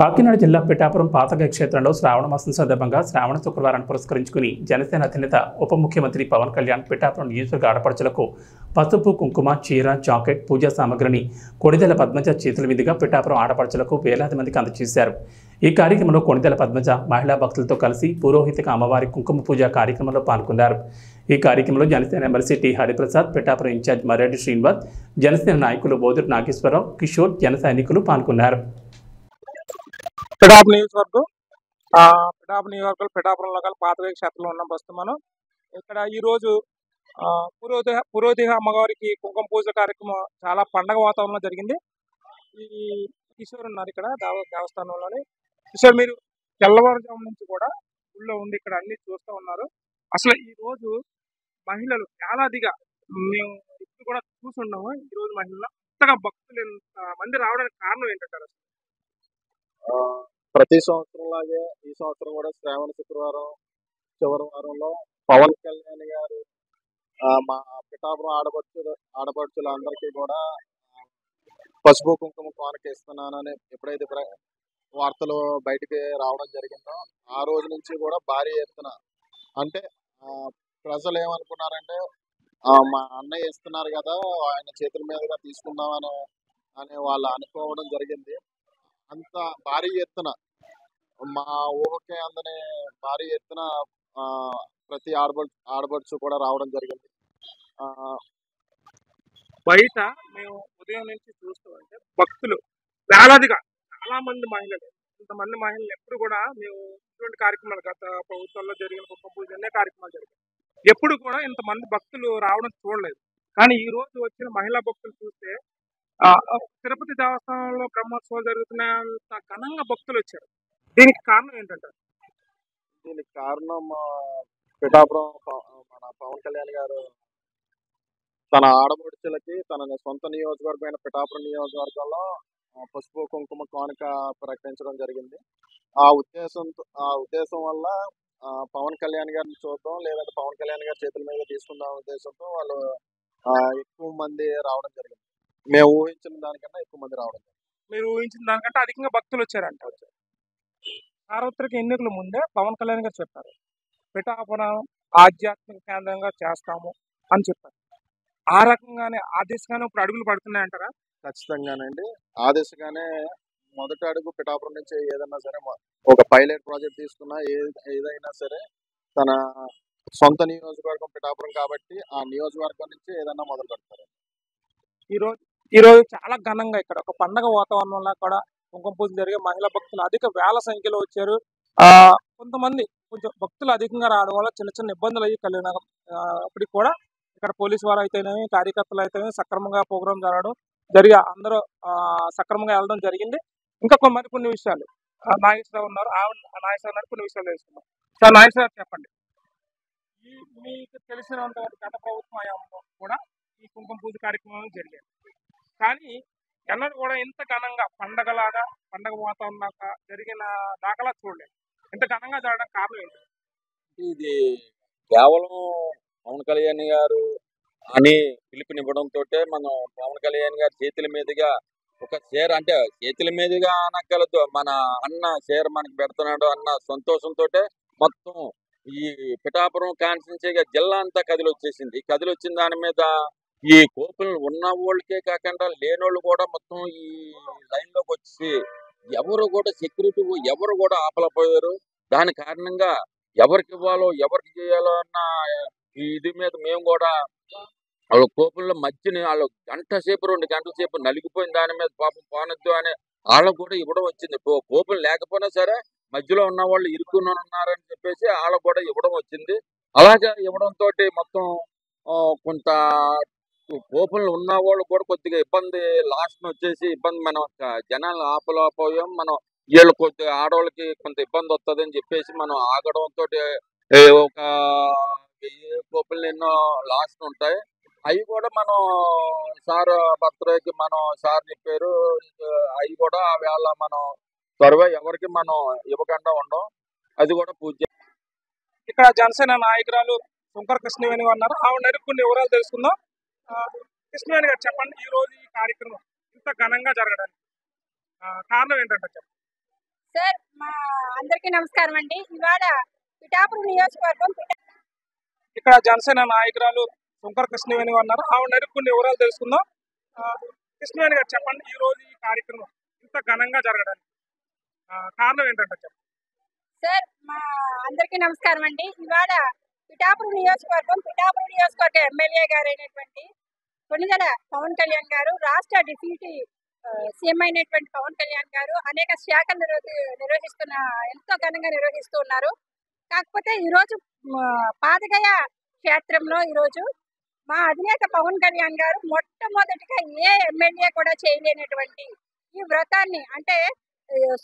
కాకినాడ జిల్లా పిఠాపురం పాతగ క్షేత్రంలో శ్రావణ మాసం సందర్భంగా శ్రావణ శుక్రవారాన్ని పురస్కరించుకుని జనసేన అధినేత ఉప ముఖ్యమంత్రి పవన్ కళ్యాణ్ పిఠాపురం నియోజకవర్గ ఆడపడుచులకు పసుపు కుంకుమ చీర జాకెట్ పూజా సామగ్రిని కొణిదెల పద్మజ చేతుల మీదుగా పిఠాపురం ఆడపడుచులకు వేలాది మందికి అందజేశారు. ఈ కార్యక్రమంలో కొణిదెల పద్మజ మహిళా భక్తులతో కలిసి పురోహితిక అమ్మవారి కుంకుమ పూజ కార్యక్రమంలో పాల్గొన్నారు. ఈ కార్యక్రమంలో Janasena MLC T Hariprasad, Pithapuram in charge Marreddy Srinivas, Janasena నాయకులు బోదూరు నాగేశ్వరరావు, కిషోర్, జన సైనికులు పాల్గొన్నారు. పిఠాపురం నియోజకవర్గం పిఠాపురంలో కల పాతగ క్షేత్రంలో ఉన్నాం. ప్రస్తుతం మనం ఇక్కడ ఈరోజు పురోహిత అమ్మగారికి కుంకుమ పూజ కార్యక్రమం చాలా పండగ వాతావరణంలో జరిగింది. ఈ కిషోర్ ఉన్నారు ఇక్కడ దేవస్థానంలోని. కిషోర్, మీరు తెల్లవారుజాము నుంచి కూడా ఊళ్ళో ఉండి ఇక్కడ అన్ని చూస్తూ ఉన్నారు. అసలు ఈ రోజు మహిళలు వేలాదిగా మేము ఇప్పుడు కూడా చూసున్నాము. ఈ రోజు మహిళలు అంతగా భక్తులు ఎంత మంది రావడానికి కారణం ఏంటంటారు? ప్రతి సంవత్సరం లాగే ఈ సంవత్సరం కూడా శ్రావణ శుక్రవారం చివరి వారంలో పవన్ కళ్యాణ్ గారు మా పిఠాపురం ఆడపడుచులందరికీ కూడా పసుపు కుంకుమ కానుక ఇస్తున్నానని ఎప్పుడైతే వార్తలు బయటికి రావడం జరిగిందో ఆ రోజు నుంచి కూడా భారీ ఎత్తున అంటే ప్రజలు ఏమనుకున్నారంటే మా అన్నయ్య ఇస్తున్నారు కదా, ఆయన చేతుల మీదుగా తీసుకుందామని వాళ్ళు అనుకోవడం జరిగింది. అంత భారీ ఎత్తున మా ఊహకే అందని భారీ ఎత్తున ప్రతి ఆడబడుచు కూడా రావడం జరిగింది. బయట మేము ఉదయం నుంచి చూస్తూ ఉంటే భక్తులు వేలాదిగా చాలా మంది మహిళలు, ఇంతమంది మహిళలు ఎప్పుడు కూడా మేము ఇటువంటి కార్యక్రమాలు గత ప్రభుత్వంలో జరిగిన కుంకుమ పూజ అనే కార్యక్రమాలు జరిగాయి. ఎప్పుడు కూడా ఇంతమంది భక్తులు రావడం చూడలేదు. కానీ ఈ రోజు వచ్చిన మహిళా భక్తులు చూస్తే తిరుపతి దేవస్థానంలో బ్రహ్మోత్సవాలు జరుగుతున్నంత ఘనంగా భక్తులు వచ్చారు. దీనికి కారణం ఏంటంటారు? దీనికి కారణం పిఠాపురం మన పవన్ కళ్యాణ్ గారు తన ఆడపడుచులకి తన సొంత నియోజకవర్గమైన పిఠాపురం నియోజకవర్గంలో పసుపు కుంకుమ కానుక ప్రకటించడం జరిగింది. ఆ ఉద్దేశం వల్ల పవన్ కళ్యాణ్ గారిని చూద్దాం, లేదంటే పవన్ కళ్యాణ్ గారి చేతుల మీద తీసుకుందాం ఉద్దేశంతో వాళ్ళు ఎక్కువ మంది రావడం జరిగింది. మేము ఊహించిన దానికన్నా ఎక్కువ మంది రావడం. మీరు ఊహించిన దానికంటే అధికంగా భక్తులు వచ్చారంట. సార్వత్రిక ఎన్నికల ముందే పవన్ కళ్యాణ్ గారు చెప్పారు, పిఠాపురం ఆధ్యాత్మిక కేంద్రంగా చేస్తాము అని చెప్పారు. ఆ రకంగానే ఆ దిశగానే ఇప్పుడు అడుగులు పడుతున్నాయంటారా? ఖచ్చితంగానండి, ఆ దిశగానే మొదటి అడుగు పిఠాపురం నుంచి ఏదైనా సరే ఒక పైలట్ ప్రాజెక్ట్ తీసుకున్నా ఏదైనా సరే తన సొంత నియోజకవర్గం పిఠాపురం కాబట్టి ఆ నియోజకవర్గం నుంచి ఏదైనా మొదలు పెడతారు. ఈరోజు చాలా ఘనంగా ఇక్కడ ఒక పండగ వాతావరణంలో కూడా కుంకుమ పూజ జరిగే మహిళా భక్తులు అధిక వేల సంఖ్యలో వచ్చారు. కొంతమంది కొంచెం భక్తులు అధికంగా రావడం వల్ల చిన్న చిన్న ఇబ్బందులు అయ్యి కలిగిన అప్పటికి కూడా ఇక్కడ పోలీసు వారు అయితేనేమి కార్యకర్తలు అయితేనేమి సక్రమంగా ప్రోగ్రాం జరిగి అందరూ సక్రమంగా వెళ్ళడం జరిగింది. ఇంకా కొన్ని విషయాలు నాగేశ్వరరావు ఉన్నారు, నాగేశ్వరరావు కొన్ని విషయాలు తెలుసుకున్నాం. సార్ నాగేశ్వరరావు చెప్పండి, మీకు తెలిసినంత గత ప్రభుత్వం హయాంలో కూడా ఈ కుంకుమ పూజ కార్యక్రమాలు జరిగాయి. కానీ ఎన్నడూ కూడా ఇంత ఘనంగా పండగ వాతావరణంగా జరిగిన దాఖలా చూడలేదు. ఇంత ఘనంగా జరగడానికి కారణం ఏంటి? ఇది కేవలం పవన్ కళ్యాణ్ గారు అని పిలుపునివ్వడంతో మనం పవన్ కళ్యాణ్ గారి చేతుల మీదుగా ఒక చీర, అంటే చేతుల మీదుగా అనగలదు, మన అన్న చీర మనకి పెడుతున్నాడు అన్న సంతోషంతో మొత్తం ఈ పిఠాపురం కాన్స్టిట్యున్సీగా జిల్లా అంతా కదిలి వచ్చేసింది. ఈ కదిలి వచ్చిన దాని మీద ఈ కోపులు ఉన్న వాళ్ళకే కాకుండా లేనోళ్ళు కూడా మొత్తం ఈ లైన్ లోకి వచ్చి ఎవరు కూడా సెక్యూరిటీ ఎవరు కూడా ఆపలేకపోయారు. దాని కారణంగా ఎవరికి ఇవ్వాలో ఎవరికి చేయాలో అన్న ఇది మీద మేము కూడా వాళ్ళ కోపుల్లో మధ్యని వాళ్ళు గంట సేపు 2 గంటల సేపు నలిగిపోయిన దాని మీద పాపం పోనొద్దు అని వాళ్ళకు కూడా ఇవ్వడం వచ్చింది. కోపులు లేకపోయినా సరే మధ్యలో ఉన్న వాళ్ళు ఇరుక్కుని ఉన్నారని చెప్పేసి వాళ్ళకు కూడా ఇవ్వడం వచ్చింది. అలాగే ఇవ్వడంతో మొత్తం కొంత కోపులు ఉన్న వాళ్ళు కూడా కొద్దిగా ఇబ్బంది, లాస్ట్ వచ్చేసి ఇబ్బంది, మనం జనాలు ఆపలేకపోయాం. మనం వీళ్ళు కొద్దిగా ఆడవాళ్ళకి కొంత ఇబ్బంది వస్తుంది అని చెప్పేసి మనం ఆగడంతో ఒక 1000 కోపులు ఎన్నో లాస్ట్ ఉంటాయి. అవి కూడా మనం సార్ బర్త్డేకి మనం సార్ చెప్పారు, అవి కూడా ఆ వేళ మనం త్వరగా ఎవరికి మనం ఇవ్వకుండా ఉండం. అది కూడా పూజ. ఇక్కడ జనసేన నాయకురాలు శంకర కృష్ణవేణి ఉన్నారు, ఆవిడ కొన్ని వివరాలు తెలుసుకుందాం. కృష్ణవేణి గారు చెప్పండి, ఈ రోజు ఈ కార్యక్రమం ఇంత ఘనంగా జరగడానికి కారణం ఏంటంటే చెప్పండి. సార్ మా అందరికీ నమస్కారం అండి. ఇవాళ పిఠాపురం నియోజకవర్గం ఇక్కడ జనసేన నాయకురాలు శంకర కృష్ణవేణి గారు ఉన్నారు. ఆవిడ అడిగి కొన్ని వివరాలు తెలుసుకుందాం. కృష్ణవేణి గారు చెప్పండి, ఈ రోజు ఈ కార్యక్రమం ఇంత ఘనంగా జరగడానికి కారణం ఏంటంటే చెప్పండి. సార్ మా అందరికీ నమస్కారం అండి. ఇవాళ పిఠాపురం నియోజకవర్గ ఎమ్మెల్యే గారు అయినటువంటి కొణిదెల పవన్ కళ్యాణ్ గారు, రాష్ట్ర డిప్యూటీ సీఎం అయినటువంటి పవన్ కళ్యాణ్ గారు అనేక శాఖలు నిర్వహిస్తున్న ఎంతో ఘనంగా నిర్వహిస్తూ ఉన్నారు. కాకపోతే ఈరోజు పాదగయ క్షేత్రంలో ఈరోజు మా అధినేత పవన్ కళ్యాణ్ గారు మొట్టమొదటిగా ఏ ఎమ్మెల్యే కూడా చేయలేనటువంటి ఈ వ్రతాన్ని, అంటే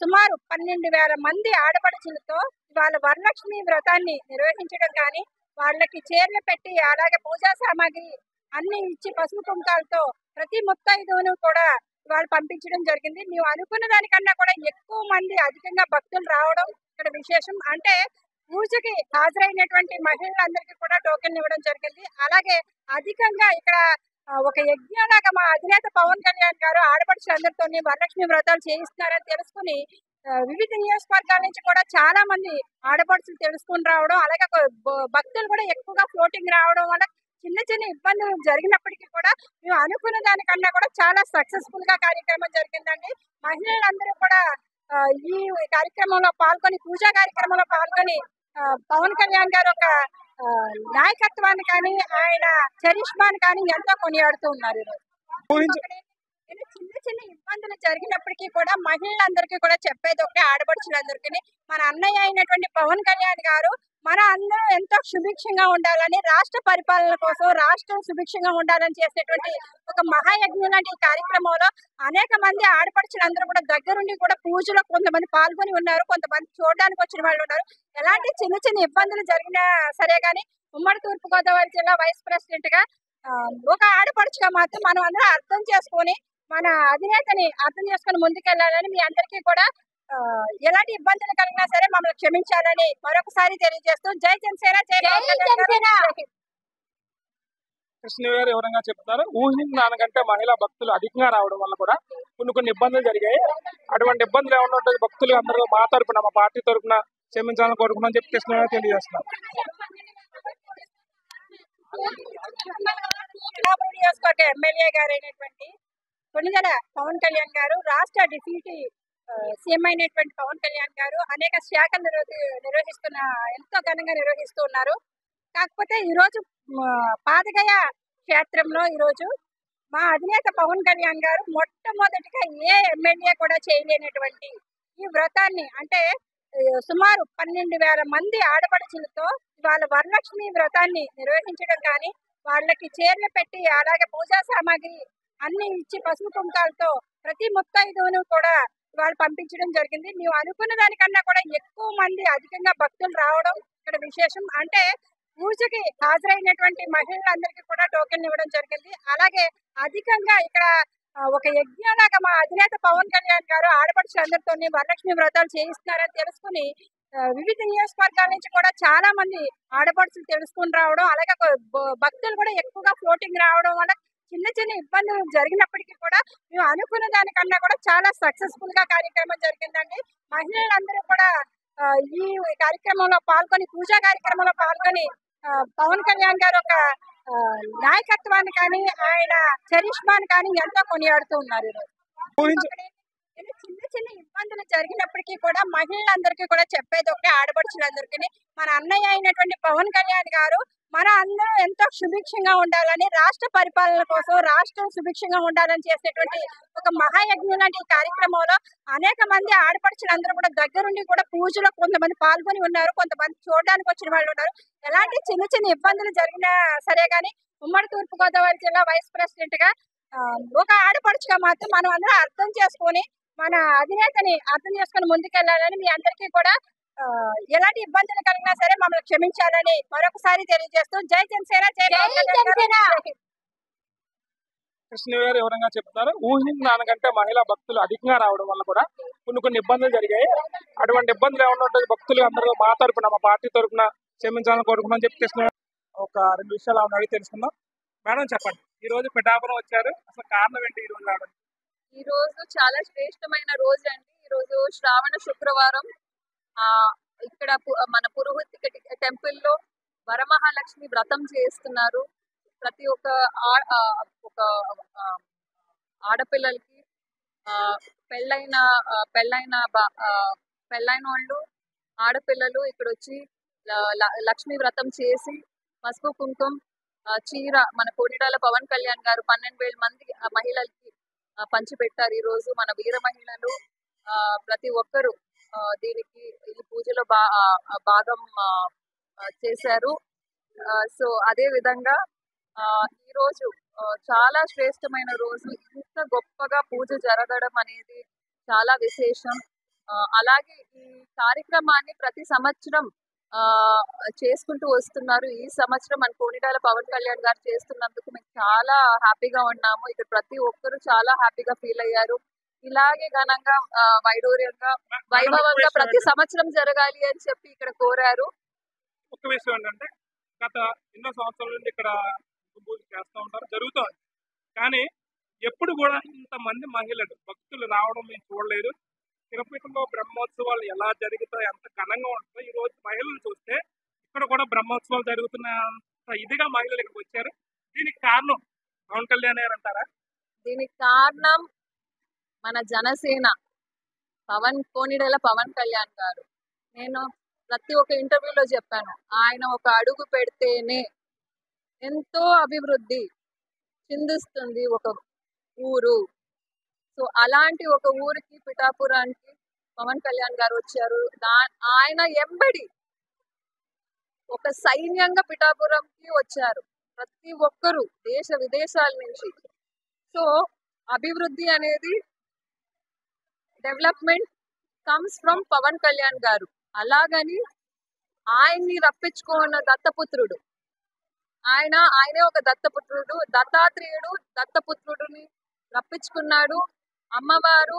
సుమారు 12,000 మంది ఆడపడుచులతో వాళ్ళ వరలక్ష్మి వ్రతాన్ని నిర్వహించడం కానీ, వాళ్ళకి చీరలు పెట్టి అలాగే పూజా సామాగ్రి అన్ని ఇచ్చి పసుపు కుంకాలతో ప్రతి ముత్తైదువును కూడా వాళ్ళు పంపించడం జరిగింది. మేము అనుకున్న దానికన్నా కూడా ఎక్కువ మంది అధికంగా భక్తులు రావడం ఇక్కడ విశేషం. అంటే పూజకి హాజరైనటువంటి మహిళలందరికీ కూడా టోకెన్ ఇవ్వడం జరిగింది. అలాగే అధికంగా ఇక్కడ ఒక యజ్ఞలాగా మా అధినేత పవన్ కళ్యాణ్ గారు ఆడపడుచులందరితో వరలక్ష్మి వ్రతాలు చేయిస్తున్నారని తెలుసుకుని వివిధ నియోజకవర్గాల నుంచి కూడా చాలా మంది ఆడపడుచులు తెలుసుకుని రావడం, అలాగే భక్తులు కూడా ఎక్కువగా ఫ్లోటింగ్ రావడం వల్ల చిన్న చిన్న ఇబ్బందులు జరిగినప్పటికీ కూడా మేము అనుకున్న దానికన్నా కూడా చాలా సక్సెస్ఫుల్ గా కార్యక్రమం జరిగిందండి. మహిళలందరూ కూడా ఈ కార్యక్రమంలో పాల్గొని, పూజా కార్యక్రమంలో పాల్గొని పవన్ కళ్యాణ్ గారు ఒక నాయకత్వాన్ని కానీ, ఆయన చరిష్మాని కానీ ఎంతో కొనియాడుతూ ఉన్నారు. చిన్న చిన్న ఇబ్బందులు జరిగినప్పటికీ కూడా మహిళలందరికీ కూడా చెప్పేది ఒకటే, ఆడపడుచులందరికీ మన అన్నయ్య అయినటువంటి పవన్ కళ్యాణ్ గారు మన అందరూ ఎంతో సుభిక్షంగా ఉండాలని, రాష్ట్ర పరిపాలన కోసం రాష్ట్రం సుభిక్షంగా ఉండాలని చేసేటువంటి ఒక మహాయజ్ఞం లాంటి ఈ కార్యక్రమంలో అనేక మంది ఆడపడుచులందరూ కూడా దగ్గరుండి కూడా పూజలో కొంతమంది పాల్గొని ఉన్నారు, కొంతమంది చూడడానికి వచ్చిన వాళ్ళు ఉన్నారు. ఎలాంటి చిన్న చిన్న ఇబ్బందులు జరిగినా సరే కానీ ఉమ్మడి తూర్పుగోదావరి జిల్లా వైస్ ప్రెసిడెంట్ గా ఒక ఆడపడుచుగా మాత్రం మనం అందరం అర్థం చేసుకొని మన అధినేతని అర్థం చేసుకుని ముందుకెళ్లాలని, మీ అందరికీ కూడా ఎలాంటి ఇబ్బందులు కలిగినా సరే మమ్మల్ని క్షమించాలని మరొకసారి తెలియజేస్తూ జై జనసేన, జై జనసేన. కృష్ణ గారు వివరంగా చెప్తున్నారు. ఊహించిన దానికంటే మహిళా భక్తులు అధికంగా రావడం వల్ల కూడా కొన్ని ఇబ్బందులు జరిగాయి. అటువంటి ఇబ్బందులు ఏమన్నా ఉంటుంది భక్తులు అందరూ మా తరపున, మా పార్టీ తరపున క్షమించాలని కోరుకుందని చెప్పి కృష్ణ గారు తెలియజేస్తున్నారు. నియోజకవర్గ ఎమ్మెల్యే గారు అయినటువంటి కొణిదెల పవన్ కళ్యాణ్ గారు, రాష్ట్ర డిప్యూటీ సీఎం అయినటువంటి పవన్ కళ్యాణ్ గారు అనేక శాఖలు నిర్వహిస్తున్న ఎంతో ఘనంగా నిర్వహిస్తూ ఉన్నారు. కాకపోతే ఈరోజు పాదగయ క్షేత్రంలో ఈరోజు మా అధినేత పవన్ కళ్యాణ్ గారు మొట్టమొదటిగా ఏ ఎమ్మెల్యే కూడా చేయలేనటువంటి ఈ వ్రతాన్ని, అంటే సుమారు 12,000 మంది ఆడపడుచులతో వాళ్ళ వరలక్ష్మి వ్రతాన్ని నిర్వహించడం కానీ, వాళ్ళకి చీరలు పెట్టి అలాగే పూజా సామాగ్రి అన్ని ఇచ్చి పసుపు కుంకాలతో ప్రతి ముత్తైదువును కూడా వాళ్ళు పంపించడం జరిగింది. మేము అనుకున్న దానికన్నా కూడా ఎక్కువ మంది అధికంగా భక్తులు రావడం ఇక్కడ విశేషం. అంటే పూజకి హాజరైనటువంటి మహిళలందరికీ కూడా టోకెన్ ఇవ్వడం జరిగింది. అలాగే అధికంగా ఇక్కడ ఒక యజ్ఞలాగా మా అధినేత పవన్ కళ్యాణ్ గారు ఆడపడుచులందరితో వరలక్ష్మి వ్రతాలు చేయిస్తున్నారని తెలుసుకుని వివిధ నియోజకవర్గాల నుంచి కూడా చాలా మంది ఆడపడుచులు తెలుసుకుని రావడం, అలాగే భక్తులు కూడా ఎక్కువగా ఫ్లోటింగ్ రావడం వల్ల చిన్న చిన్న ఇబ్బందులు జరిగినప్పటికీ కూడా మేము అనుకున్న దానికన్నా కూడా చాలా సక్సెస్ఫుల్ గా కార్యక్రమం జరిగిందండి. మహిళలందరూ కూడా ఈ కార్యక్రమంలో పాల్గొని, పూజా కార్యక్రమంలో పాల్గొని పవన్ కళ్యాణ్ గారు ఒక నాయకత్వాన్ని కానీ, ఆయన చరిష్మాని కానీ ఎంతో కొనియాడుతూ ఉన్నారు. చిన్న చిన్న ఇబ్బందులు జరిగినప్పటికీ కూడా మహిళలందరికీ కూడా చెప్పేది ఒకటే, ఆడపడుచులందరికీ మన అన్నయ్య అయినటువంటి పవన్ కళ్యాణ్ గారు మన అందరూ ఎంతో సుభిక్షంగా ఉండాలని, రాష్ట్ర పరిపాలన కోసం రాష్ట్రం సుభిక్షంగా ఉండాలని చేసేటువంటి ఒక మహాయజ్ఞం లాంటి ఈ కార్యక్రమంలో అనేక మంది ఆడపడుచులందరూ కూడా దగ్గరుండి కూడా పూజలో కొంతమంది పాల్గొని ఉన్నారు, కొంతమంది చూడడానికి వచ్చిన వాళ్ళు ఉన్నారు. ఎలాంటి చిన్న చిన్న ఇబ్బందులు జరిగినా సరే కానీ ఉమ్మడి తూర్పుగోదావరి జిల్లా వైస్ ప్రెసిడెంట్ గా ఒక ఆడపడుచుగా మాత్రం మనం అందరం అర్థం చేసుకొని మన అధినేతని అర్థం చేసుకుని ముందుకెళ్లాలని, మీ అందరికీ కూడా ఎలాంటి ఇబ్బందులు కలిగినా సరే మమ్మల్ని క్షమించాలని మరొకసారి తెలియజేస్తూ జై జనసేన, జై జనసేన. కృష్ణ గారు వివరంగా చెప్తున్నారు. ఊహించిన దానికంటే మహిళా భక్తులు అధికంగా రావడం వల్ల కూడా కొన్ని ఇబ్బందులు జరిగాయి. అటువంటి ఇబ్బందులు ఏమన్నా ఉంటుంది భక్తులు అందరూ మా తరపున, మా పార్టీ తరపున క్షమించాలని కోరుకుందని చెప్పి కృష్ణ ఒక 2 విషయాలు అడిగి తెలుసుకుందాం. మేడం చెప్పండి, ఈ రోజు పిఠాపురం వచ్చారు, అసలు కారణం ఏంటి ఈ రోజు రావడం? ఈ రోజు చాలా శ్రేష్టమైన రోజు అండి. ఈ ఈరోజు శ్రావణ శుక్రవారం. ఆ ఇక్కడ మన పురోహిత టెంపుల్లో వరమహాలక్ష్మి వ్రతం చేస్తున్నారు. ప్రతి ఒక్క ఒక ఆడపిల్లలకి పెళ్ళైన పెళ్ళైన వాళ్ళు ఆడపిల్లలు ఇక్కడ వచ్చి లక్ష్మీ వ్రతం చేసి పసుపు కుంకుమ చీర మన కోడిడాల పవన్ కళ్యాణ్ గారు 12,000 మంది మహిళలకి పంచిపెట్టారు. ఈ రోజు మన వీర మహిళలు ప్రతి ఒక్కరు దీనికి ఈ పూజలో భాగం చేశారు. సో అదే విధంగా ఈ రోజు చాలా శ్రేష్టమైన రోజు. ఇంత గొప్పగా పూజ జరగడం అనేది చాలా విశేషం. అలాగే ఈ కార్యక్రమాన్ని ప్రతి సంవత్సరం చేసుకుంటూ వస్తున్నారు. ఈ సంవత్సరం మన కోడిడాల పవన్ కళ్యాణ్ గారు చేస్తున్నందుకు మేము చాలా హ్యాపీగా ఉన్నాము. ఇక్కడ ప్రతి ఒక్కరు చాలా హ్యాపీగా ఫీల్ అయ్యారు. ఇలాగే ఘనంగా వైడూర్యంగా వైభవంగా ప్రతి సంవత్సరం జరగాలి అని చెప్పి ఇక్కడ కోరారు. ఒక విషయం ఏంటంటే గత ఎన్నో సంవత్సరాల నుండి ఇక్కడ పూజ చేస్తూ ఉంటారు, జరుగుతుంది. కానీ ఎప్పుడు కూడా ఇంతమంది మహిళలు భక్తులు రావడం మేము చూడలేదు. తిరుపతిలో బ్రహ్మోత్సవాలు ఎలా జరుగుతాయి, ఎంత ఘనంగా ఉంటుందో ఈ రోజు మహిళలు చూస్తే ఇక్కడ కూడా బ్రహ్మోత్సవాలు జరుగుతున్నంత ఇదిగా మహిళలు ఇక్కడికి వచ్చారు. దీనికి కారణం పవన్ కళ్యాణ్ గారు అంటారా? దీనికి కారణం మన జనసేన కోడిడాల పవన్ కళ్యాణ్ గారు. నేను ప్రతి ఒక్క ఇంటర్వ్యూలో చెప్పాను, ఆయన ఒక అడుగు పెడితేనే ఎంతో అభివృద్ధి చిందిస్తుంది ఒక ఊరు. సో అలాంటి ఒక ఊరికి పిఠాపురానికి పవన్ కళ్యాణ్ గారు వచ్చారు. ఆయన ఎంబడి ఒక సైన్యంగా పిఠాపురంకి వచ్చారు ప్రతి ఒక్కరు దేశ విదేశాల నుంచి. సో అభివృద్ధి అనేది development comes from Pawan Kalyan garu. అలాగని ఆయన్ని రప్పించుకున్న దత్తపుత్రుడు ఆయనే ఒక దత్తపుత్రుడు. దత్తాత్రేయుడు దత్తపుత్రుడిని రప్పించుకున్నాడు. అమ్మవారు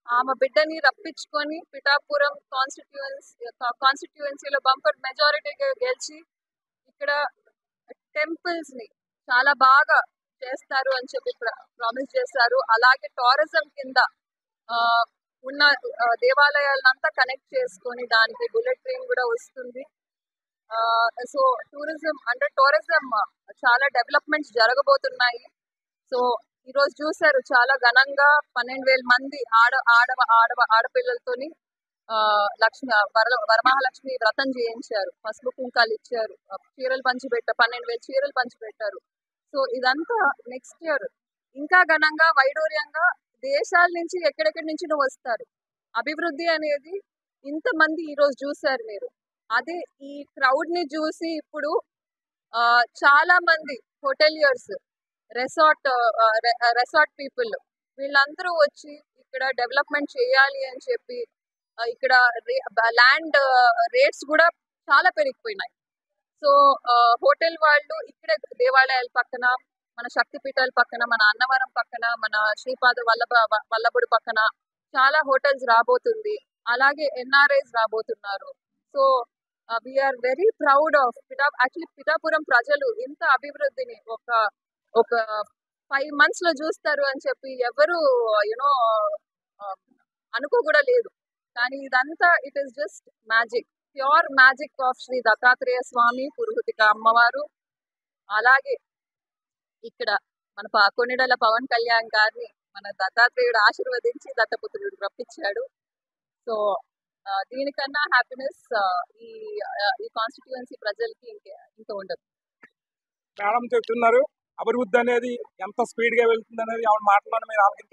ఆమె బిడ్డని రప్పించుకొని పిఠాపురం కాన్స్టిట్యుయెన్సీలో బంపర్ మెజారిటీగా గెలిచి ఇక్కడ టెంపుల్స్ ని చాలా బాగా చేస్తారు అని చెప్పి ప్రామిస్ చేశారు. అలాగే టూరిజం కింద ఉన్న దేవాలయాలంతా కనెక్ట్ చేసుకొని దానికి బుల్లెట్ ట్రైన్ కూడా వస్తుంది. సో టూరిజం చాలా డెవలప్మెంట్స్ జరగబోతున్నాయి. సో ఈరోజు చూసారు చాలా ఘనంగా 12,000 మంది ఆడపిల్లలతోని వరమహాలక్ష్మి వ్రతం చేయించారు. పసుపు కుంకాలు ఇచ్చారు, చీరలు పంచిపెట్టారు, 12,000 చీరలు పంచిపెట్టారు. సో ఇదంతా నెక్స్ట్ ఇయర్ ఇంకా ఘనంగా వైడూర్యంగా దేశాల నుంచి ఎక్కడెక్కడి నుంచి వస్తారు. అభివృద్ధి అనేది ఇంతమంది ఈరోజు చూసారు మీరు. అదే ఈ క్రౌడ్ ని చూసి ఇప్పుడు చాలా మంది హోటలియర్స్, రెసార్ట్ పీపుల్ వీళ్ళందరూ వచ్చి ఇక్కడ డెవలప్మెంట్ చేయాలి అని చెప్పి ఇక్కడ ల్యాండ్ రేట్స్ కూడా చాలా పెరిగిపోయినాయి. సో హోటల్ వాళ్ళు ఇక్కడే దేవాలయాల పక్కన, మన శక్తిపీఠాల పక్కన, మన అన్నవరం పక్కన, మన శ్రీపాద వల్లభుడి పక్కన చాలా హోటల్స్ రాబోతుంది. అలాగే NRIs రాబోతున్నారు. So we are very proud of Pithapuram ప్రజలు ఇంత అభివృద్ధిని ఒక 5 months లో చూస్తారు అని చెప్పి ఎవరు అనుకో కూడా లేదు. కానీ ఇదంతా it is just magic, pure magic of Shri Dattatreya Swami పురోహితిక అమ్మవారు. అలాగే ఇక్కడ మన కోడిడాల పవన్ కళ్యాణ్ గారిని మన దత్తాత్రేయుడు ఆశీర్వదించి దత్తపుత్రుడు రప్పించాడు. సో దీనికన్నా హ్యాపీనెస్ ఈ కాన్స్టిట్యుయెన్సీ ప్రజలకి ఇంకా ఉండదు. మేడం చెప్తున్నారు అభివృద్ధి అనేది ఎంత స్పీడ్ గా వెళ్తుంది అనేది ఆవిడ మాటలను మీరు ఆలోచించారు.